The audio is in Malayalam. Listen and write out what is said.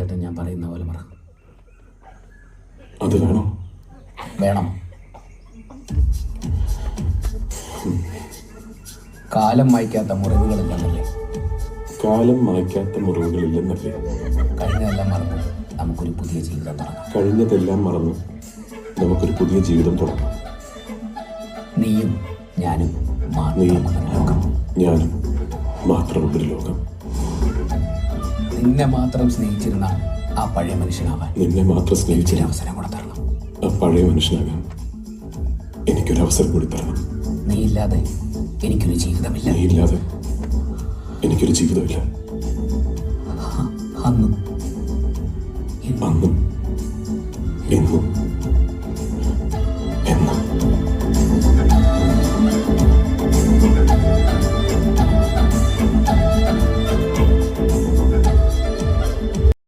ചേട്ടൻ ഞാൻ പറയുന്ന പോലെ പറ. അത് വേണോ? വേണം. കാലം മായ്ക്കാത്ത മുറിവുകളില്ലെന്നല്ലേ? കാലം മായ്ക്കാത്ത മുറിവുകളില്ലെന്നല്ലേ? കഴിഞ്ഞതെല്ലാം മറന്നു നമുക്കൊരു പുതിയ ജീവിതം തുടങ്ങാം. കഴിഞ്ഞതെല്ലാം മറന്നു നമുക്കൊരു പുതിയ ജീവിതം തുടങ്ങാം. നീയും ഞാനും നീയും ലോകം. ഞാനും മാത്രമുള്ളൊരു ലോകം. നിന്നെ മാത്രം സ്നേഹിച്ചിരുന്ന ആ പഴയ മനുഷ്യനാവാൻ നിന്നെ മാത്രം സ്നേഹിച്ചൊരു അവസരം കൂടെ തരണം. ആ പഴയ മനുഷ്യനാകാൻ എനിക്കൊരവസരം കൂടി തരണം. നീ ഇല്ലാതെ എനിക്കൊരു ജീവിതമില്ല. നീ ഇല്ലാതെ എനിക്കൊരു ജീവിതമില്ല. അന്ന്